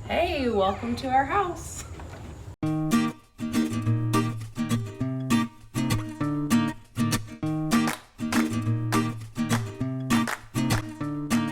Hey, welcome to our house.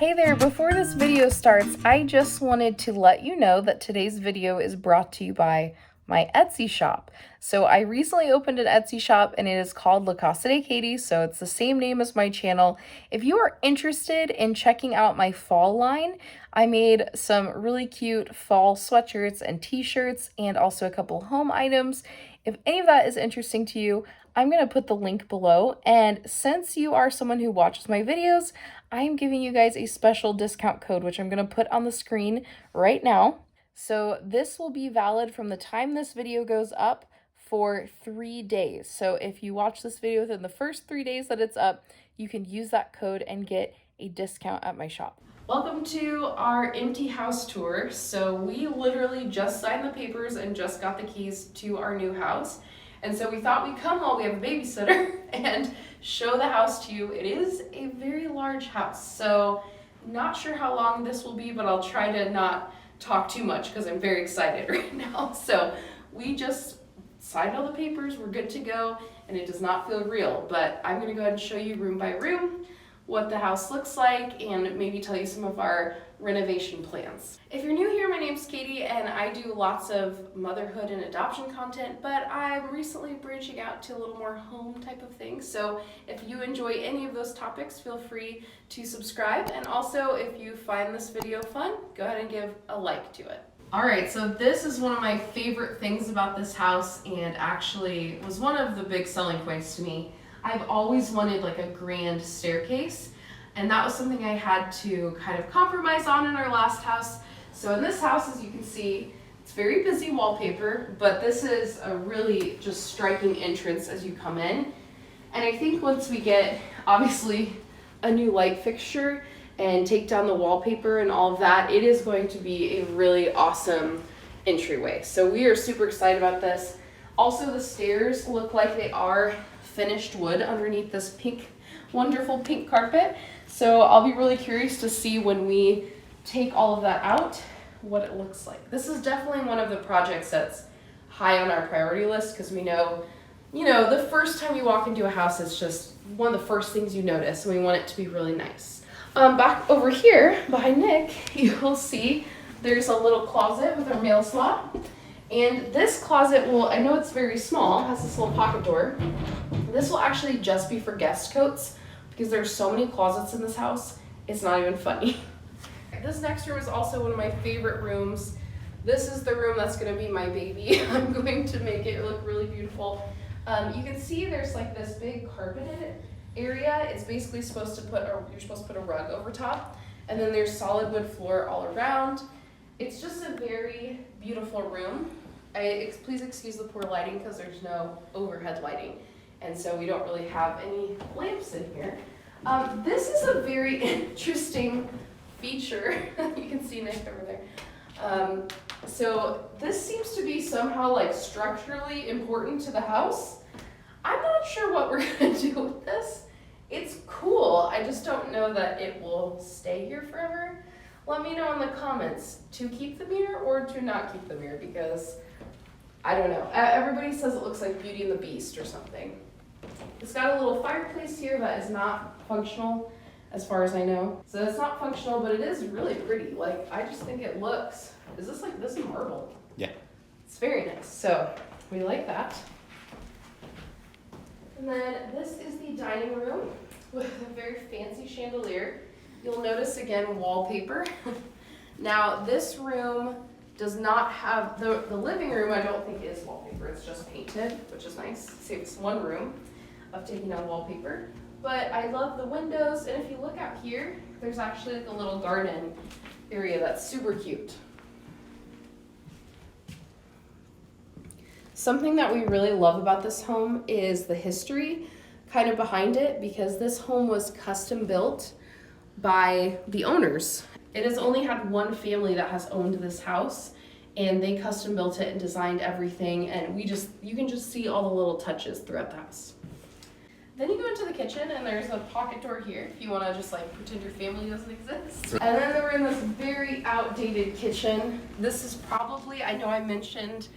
Hey there, before this video starts, I just wanted to let you know that today's video is brought to you by my Etsy shop. So I recently opened an Etsy shop and it is called La Casa de Katie, so it's the same name as my channel. If you are interested in checking out my fall line, I made some really cute fall sweatshirts and t-shirts and also a couple home items. If any of that is interesting to you, I'm going to put the link below, and since you are someone who watches my videos, I'm giving you guys a special discount code, which I'm going to put on the screen right now. So this will be valid from the time this video goes up for 3 days. So if you watch this video within the first 3 days that it's up, you can use that code and get a discount at my shop. Welcome to our empty house tour. So we literally just signed the papers and just got the keys to our new house. And so we thought we'd come while we have a babysitter and show the house to you. It is a very large house, so not sure how long this will be, but I'll try to not talk too much because I'm very excited right now. So we just signed all the papers, we're good to go, and it does not feel real, but I'm gonna go ahead and show you room by room what the house looks like and maybe tell you some of our renovation plans. If you're new here, my name's Katie and I do lots of motherhood and adoption content, but I'm recently branching out to a little more home type of thing. So if you enjoy any of those topics, feel free to subscribe. And also if you find this video fun, go ahead and give a like to it. All right, so this is one of my favorite things about this house and actually was one of the big selling points to me. I've always wanted like a grand staircase, and that was something I had to kind of compromise on in our last house. So in this house, as you can see, it's very busy wallpaper, but this is a really just striking entrance as you come in. And I think once we get, obviously, a new light fixture and take down the wallpaper and all of that, it is going to be a really awesome entryway. So we are super excited about this. Also, the stairs look like they are finished wood underneath this pink, wonderful pink carpet. So I'll be really curious to see when we take all of that out, what it looks like. This is definitely one of the projects that's high on our priority list because we know, the first time you walk into a house, it's just one of the first things you notice, and we want it to be really nice. Back over here behind Nick, you will see there's a little closet with our mail slot. And this closet will, I know it's very small, has this little pocket door. This will actually just be for guest coats because there's so many closets in this house, it's not even funny. This next room is also one of my favorite rooms. This is the room that's gonna be my baby. I'm going to make it look really beautiful. You can see there's like this big carpeted area. It's basically supposed to you're supposed to put a rug over top. And then there's solid wood floor all around. It's just a very beautiful room. Please excuse the poor lighting because there's no overhead lighting, and so we don't really have any lamps in here. This is a very interesting feature. You can see Nick over there. So this seems to be somehow like structurally important to the house. I'm not sure what we're gonna do with this. It's cool, I just don't know that it will stay here forever. Let me know in the comments to keep the mirror or to not keep the mirror, because I don't know. Everybody says it looks like Beauty and the Beast or something. It's got a little fireplace here that is not functional as far as I know. So it's not functional, but it is really pretty. Like, I just think it looks, is this like this marble? Yeah. It's very nice. So we like that. And then this is the dining room with a very fancy chandelier. You'll notice again wallpaper. Now this room does not have, the living room I don't think is wallpaper, it's just painted, which is nice. Saves one room of taking down wallpaper. But I love the windows, and if you look out here, there's actually like a little garden area that's super cute. Something that we really love about this home is the history kind of behind it, because this home was custom built by the owners. It has only had one family that has owned this house, and they custom built it and designed everything, and you can just see all the little touches throughout the house. Then you go into the kitchen and there's a pocket door here if you want to just like pretend your family doesn't exist. And then we're in this very outdated kitchen. This is probably, I know I mentioned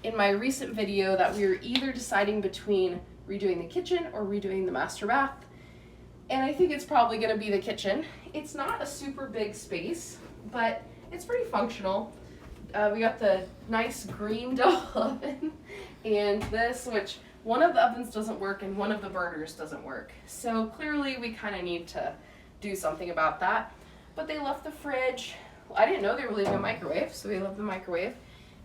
in my recent video that we were either deciding between redoing the kitchen or redoing the master bath. And I think it's probably going to be the kitchen. It's not a super big space, but it's pretty functional. We got the nice green double oven and this, which one of the ovens doesn't work and one of the burners doesn't work. So clearly we kind of need to do something about that. But they left the fridge. Well, I didn't know they were leaving a microwave, so we left the microwave.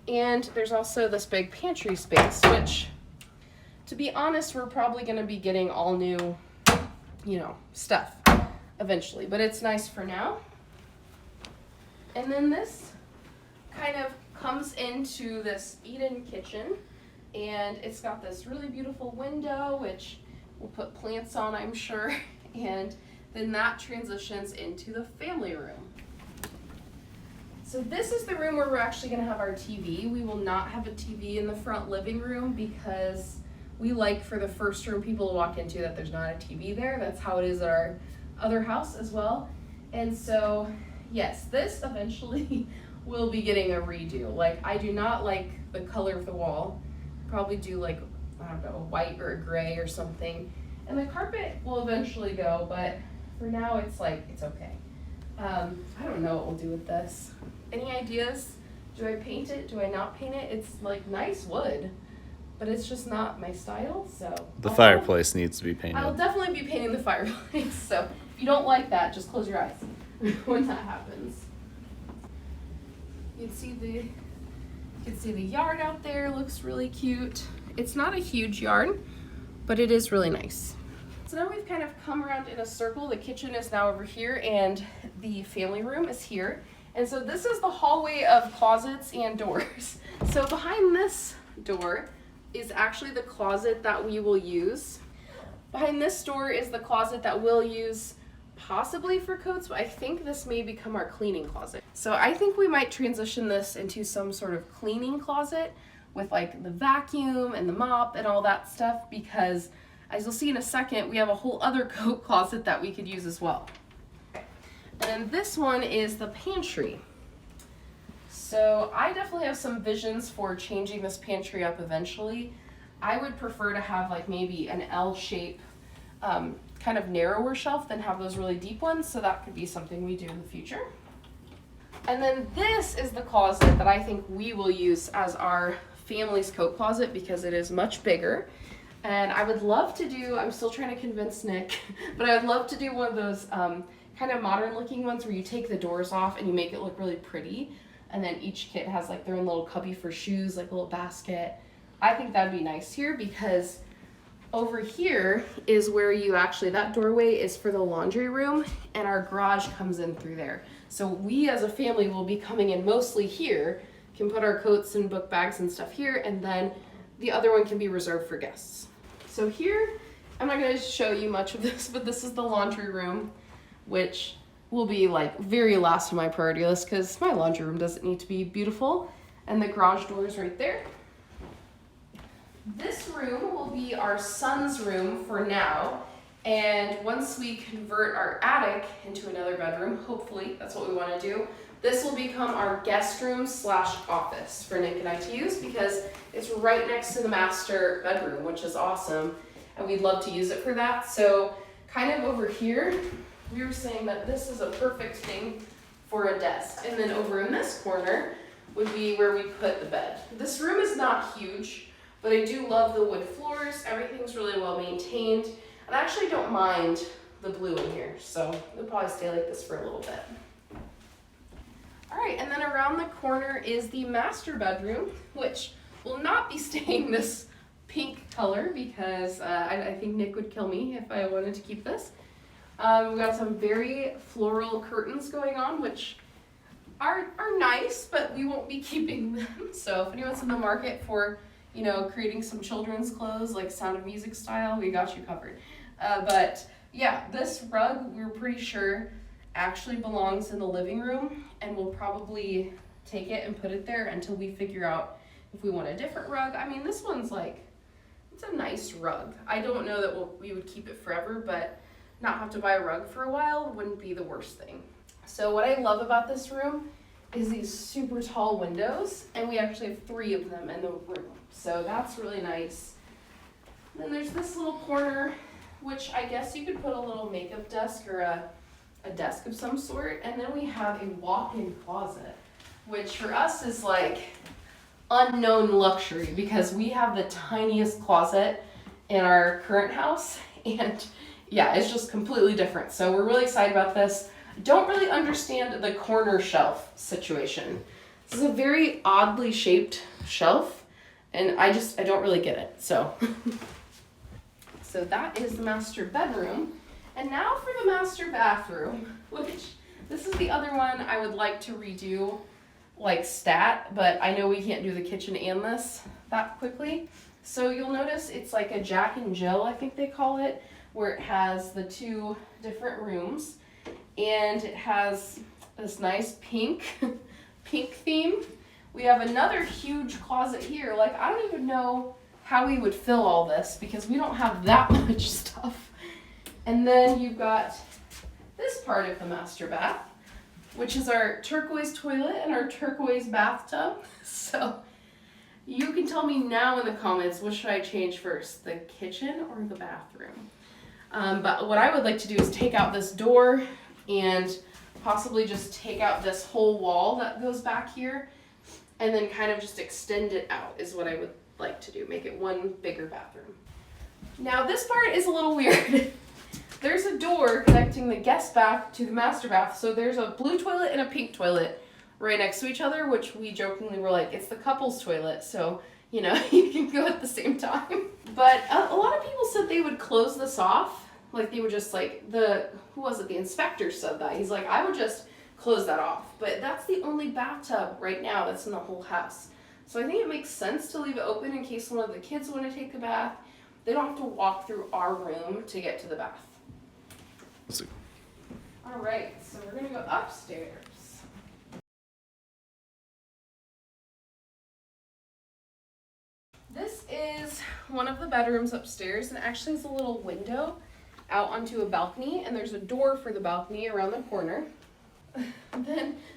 And there's also this big pantry space, which, to be honest, we're probably going to be getting all new, stuff eventually. But it's nice for now. And then this kind of comes into this eat-in kitchen. And it's got this really beautiful window, which we'll put plants on, I'm sure. And then that transitions into the family room. So this is the room where we're actually going to have our TV. We will not have a TV in the front living room because we like for the first room people to walk into that there's not a TV there. That's how it is at our other house as well. And so, yes, this eventually will be getting a redo. Like, I do not like the color of the wall. Probably do like, I don't know, a white or a gray or something. And the carpet will eventually go, but for now it's like, it's okay. I don't know what we'll do with this. Any ideas? Do I paint it? Do I not paint it? It's like nice wood, but it's just not my style, so. The fireplace needs to be painted. I'll definitely be painting the fireplace, so if you don't like that, just close your eyes when that happens. You can see the yard out there, looks really cute. It's not a huge yard, but it is really nice. So now we've kind of come around in a circle. The kitchen is now over here and the family room is here. And so this is the hallway of closets and doors. So behind this door is actually the closet that we will use. Behind this door is the closet that we'll use possibly for coats, but I think this may become our cleaning closet. So I think we might transition this into some sort of cleaning closet with like the vacuum and the mop and all that stuff, because as you'll see in a second, we have a whole other coat closet that we could use as well. And then this one is the pantry. So I definitely have some visions for changing this pantry up eventually. I would prefer to have like maybe an L shape, kind of narrower shelf than have those really deep ones, so that could be something we do in the future. And then this is the closet that I think we will use as our family's coat closet because it is much bigger. And I would love to do, I'm still trying to convince Nick, but I would love to do one of those kind of modern looking ones where you take the doors off and you make it look really pretty. And then each kit has like their own little cubby for shoes, like a little basket. I think that'd be nice here because over here is where you actually, that doorway is for the laundry room and our garage comes in through there. So we as a family will be coming in mostly here, can put our coats and book bags and stuff here, and then the other one can be reserved for guests. So here, I'm not gonna show you much of this, but this is the laundry room, which will be like very last on my priority list because my laundry room doesn't need to be beautiful. And the garage door is right there. This room will be our son's room for now, and once we convert our attic into another bedroom, hopefully that's what we want to do, this will become our guest room / office for Nick and I to use because it's right next to the master bedroom, which is awesome, and we'd love to use it for that. So kind of over here, we were saying that this is a perfect thing for a desk, and then over in this corner would be where we put the bed. This room is not huge, but I do love the wood floors. Everything's really well maintained. And I actually don't mind the blue in here, so it'll probably stay like this for a little bit. All right, and then around the corner is the master bedroom, which will not be staying this pink color because I think Nick would kill me if I wanted to keep this. We've got some very floral curtains going on, which are nice, but we won't be keeping them. So if anyone's in the market for creating some children's clothes like Sound of Music style, we got you covered. But yeah, this rug we're pretty sure actually belongs in the living room, and we'll probably take it and put it there until we figure out if we want a different rug. I mean, this one's like It's a nice rug. I don't know that we would keep it forever, but not have to buy a rug for a while wouldn't be the worst thing. So what I love about this room is these super tall windows, and we actually have 3 of them in the room. So that's really nice. And then there's this little corner, which I guess you could put a little makeup desk or a desk of some sort. And then we have a walk-in closet, which for us is like unknown luxury because we have the tiniest closet in our current house. And yeah, it's just completely different. So we're really excited about this. Don't really understand the corner shelf situation. This is a very oddly shaped shelf, and I don't really get it. So so that is the master bedroom. And now for the master bathroom, which this is the other one I would like to redo like stat, but I know we can't do the kitchen and this that quickly. So you'll notice it's like a Jack and Jill, I think they call it, where it has the 2 different rooms. And it has this nice pink theme. We have another huge closet here. Like, I don't even know how we would fill all this because we don't have that much stuff. And then you've got this part of the master bath, which is our turquoise toilet and our turquoise bathtub. So you can tell me now in the comments, what should I change first, the kitchen or the bathroom? But what I would like to do is take out this door and possibly just take out this whole wall that goes back here and then kind of just extend it out is what I would like to do, make it one bigger bathroom. Now this part is a little weird. There's a door connecting the guest bath to the master bath, so there's a blue toilet and a pink toilet right next to each other, which we jokingly were like, it's the couple's toilet, so you know, you can go at the same time. But a lot of people said they would close this off. Like they would just like, who was it? The inspector said that. He's like, I would just close that off. But that's the only bathtub right now that's in the whole house. So I think it makes sense to leave it open in case one of the kids want to take a bath. They don't have to walk through our room to get to the bath. Let's see. All right, so we're gonna go upstairs. This is one of the bedrooms upstairs, and actually has a little window out onto a balcony, and there's a door for the balcony around the corner.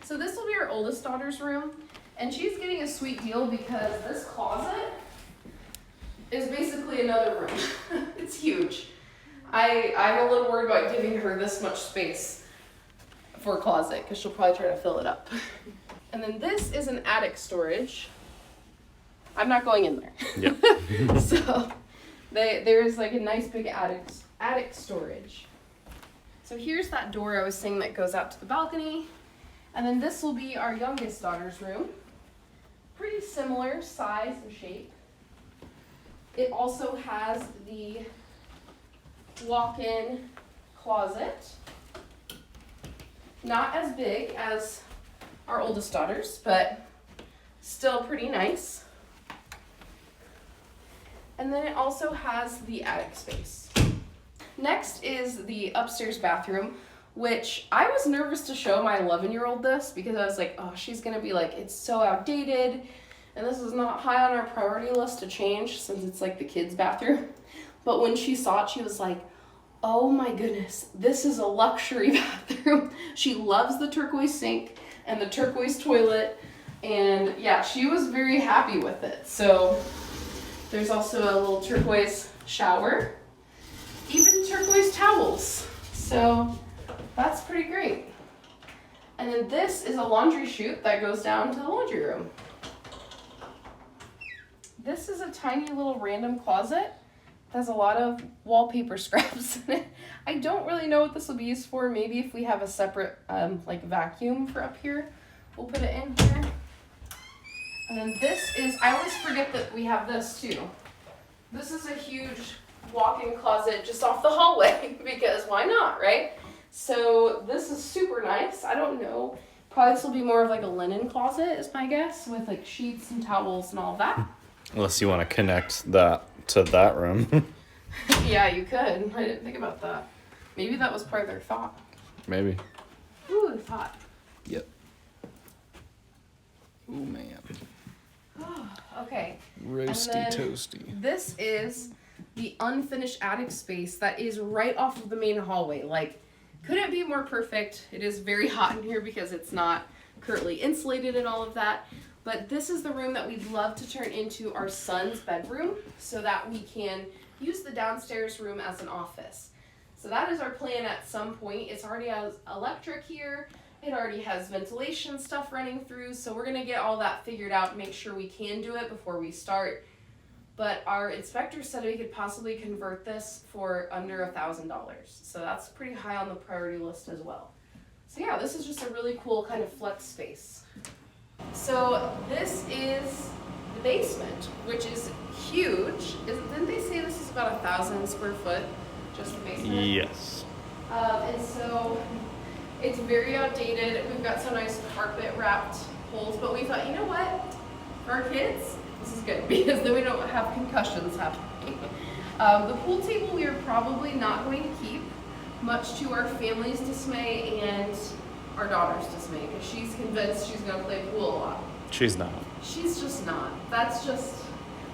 So this will be our oldest daughter's room, and she's getting a sweet deal because this closet is basically another room. It's huge. I'm a little worried about giving her this much space for a closet because she'll probably try to fill it up. And then this is an attic storage. I'm not going in there. Yep. So there's like a nice big attic storage. So here's that door I was saying that goes out to the balcony. And then this will be our youngest daughter's room. Pretty similar size and shape. It also has the walk-in closet. Not as big as our oldest daughter's, but still pretty nice. And then it also has the attic space. Next is the upstairs bathroom, which I was nervous to show my 11-year-old this because I was like, oh, she's gonna be like, it's so outdated, and this is not high on our priority list to change since it's like the kids' bathroom. But when she saw it, she was like, oh my goodness, this is a luxury bathroom. She loves the turquoise sink and the turquoise toilet, and yeah, she was very happy with it. So there's also a little turquoise shower, even turquoise towels. So that's pretty great. And then this is a laundry chute that goes down to the laundry room. This is a tiny little random closet. It has a lot of wallpaper scraps in it. I don't really know what this will be used for. Maybe if we have a separate like vacuum for up here, we'll put it in here. And then this is, I always forget that we have this too. This is a huge walk-in closet just off the hallway because why not, right? So this is super nice. I don't know. Probably this will be more of like a linen closet is my guess, with like sheets and towels and all of that. Unless you want to connect that to that room. Yeah, you could. I didn't think about that. Maybe that was part of their thought. Maybe. Ooh, it's hot. Yep. Ooh, man. Okay. Roasty toasty. This is the unfinished attic space that is right off of the main hallway. Like, couldn't be more perfect. It is very hot in here because it's not currently insulated and all of that. But this is the room that we'd love to turn into our son's bedroom so that we can use the downstairs room as an office. So that is our plan at some point. It's already has electric here. It already has ventilation stuff running through. So we're gonna get all that figured out, make sure we can do it before we start. But our inspector said we could possibly convert this for under $1,000. So that's pretty high on the priority list as well. So yeah, this is just a really cool kind of flex space. So this is the basement, which is huge. Didn't they say this is about 1,000 square foot, just the basement? Yes. And so it's very outdated. We've got some nice carpet wrapped holes, but we thought, you know what? For our kids, this is good because then we don't have concussions happening. The pool table we are probably not going to keep, much to our family's dismay and our daughter's dismay, because she's convinced she's going to play pool a lot. She's not. She's just not. That's just,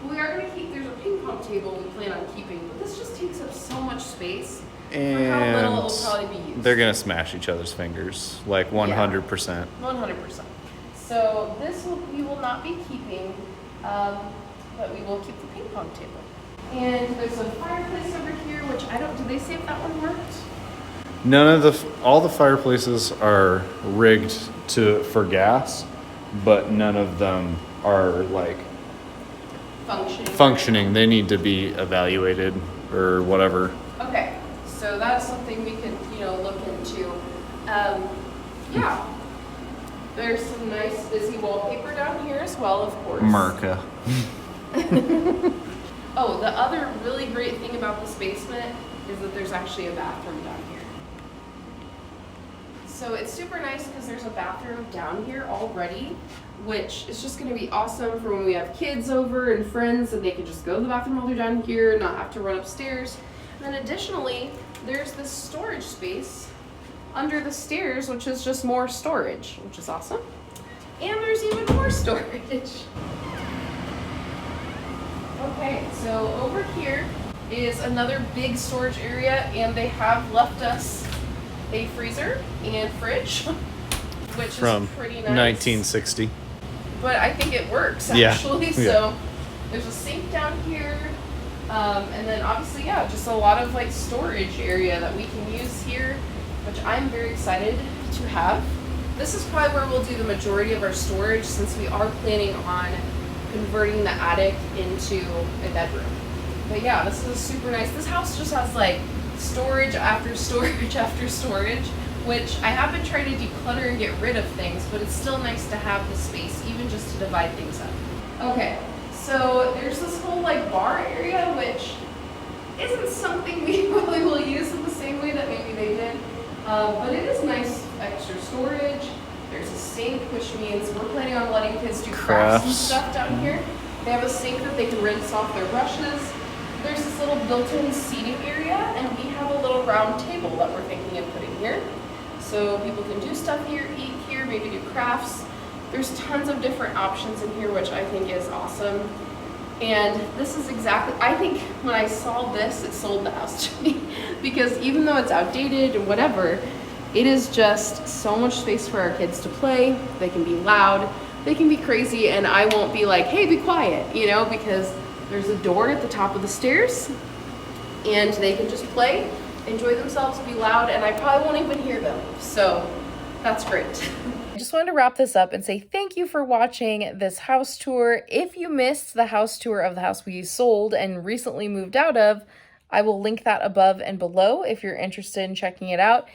we are going to keep, there's a ping pong table we plan on keeping, but this just takes up so much space. And for how little it will probably be used. they're going to smash each other's fingers, like 100%. 100%. So this we will not be keeping, but we will keep the ping pong table. And there's a fireplace over here, which did they say if that one worked? All the fireplaces are rigged for gas, but none of them are like functioning. They need to be evaluated or whatever. Okay, so that's something we could, look into. Yeah. There's some nice busy wallpaper down here as well, of course. Merca. Oh, the other really great thing about this basement is that there's actually a bathroom down here. So it's super nice because there's a bathroom down here already, which is just going to be awesome for when we have kids over and friends, and they can just go to the bathroom while they're down here, not have to run upstairs. And then additionally, there's this storage space under the stairs, which is just more storage, which is awesome. And there's even more storage. Okay, so over here is another big storage area, and they have left us a freezer and fridge, which From is pretty nice. 1960. But I think it works Yeah. actually. So there's a sink down here, and then obviously, just a lot of like storage area that we can use here, which I'm very excited to have. This is probably where we'll do the majority of our storage, since we are planning on converting the attic into a bedroom. But yeah, this is super nice. This house just has like storage after storage after storage, which I have been trying to declutter and get rid of things, but it's still nice to have the space, even just to divide things up. Okay, so there's this whole like bar area, which isn't something we really will use in the same way that maybe they did, but it is nice extra storage. There's a sink, which means we're planning on letting kids do crafts and stuff down here. They have a sink that they can rinse off their brushes. There's this little built-in seating area, and we have a little round table that we're thinking of putting here. So people can do stuff here, eat here, maybe do crafts. There's tons of different options in here, which I think is awesome. And this is exactly, I think when I saw this, it sold the house to me. Because even though it's outdated and whatever, it is just so much space for our kids to play. They can be loud, they can be crazy, and I won't be like, hey, be quiet, because there's a door at the top of the stairs, and they can just play, enjoy themselves, be loud, and I probably won't even hear them. So that's great. I just wanted to wrap this up and say thank you for watching this house tour. If you missed the house tour of the house we sold and recently moved out of, I will link that above and below if you're interested in checking it out.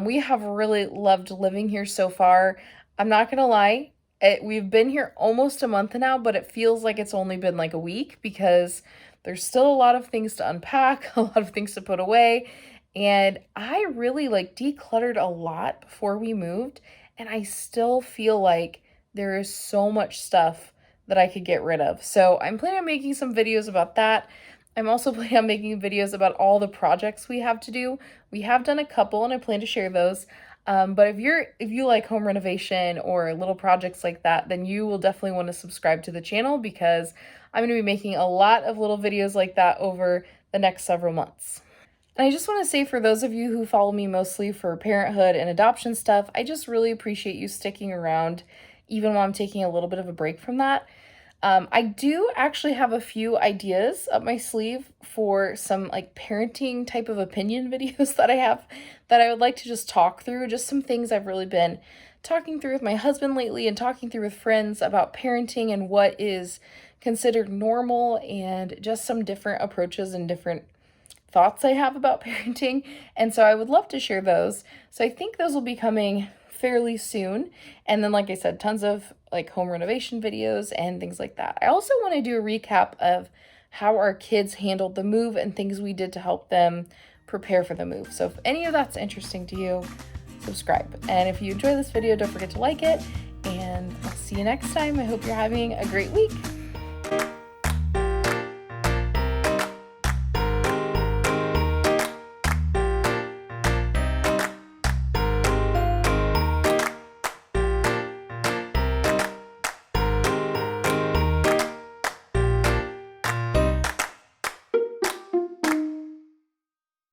We have really loved living here so far. I'm not gonna lie, we've been here almost a month now, but it feels like it's only been like a week because there's still a lot of things to unpack, a lot of things to put away. And I really decluttered a lot before we moved, and I still feel like there is so much stuff that I could get rid of. So I'm planning on making some videos about that. I'm also planning on making videos about all the projects we have to do. We have done a couple, and I plan to share those. But if you like home renovation or little projects like that, then you will definitely want to subscribe to the channel because I'm going to be making a lot of little videos like that over the next several months. And I just want to say, for those of you who follow me mostly for parenthood and adoption stuff, I just really appreciate you sticking around even while I'm taking a little bit of a break from that. I do actually have a few ideas up my sleeve for some like parenting type of opinion videos that I have that I would like to just talk through, just some things I've really been talking through with my husband lately and talking through with friends about parenting and what is considered normal and just some different approaches and different thoughts I have about parenting. And so I would love to share those. So I think those will be coming fairly soon. And then, like I said, tons of like home renovation videos and things like that. I also want to do a recap of how our kids handled the move and things we did to help them prepare for the move. So if any of that's interesting to you, subscribe. And if you enjoy this video, don't forget to like it. And I'll see you next time. I hope you're having a great week.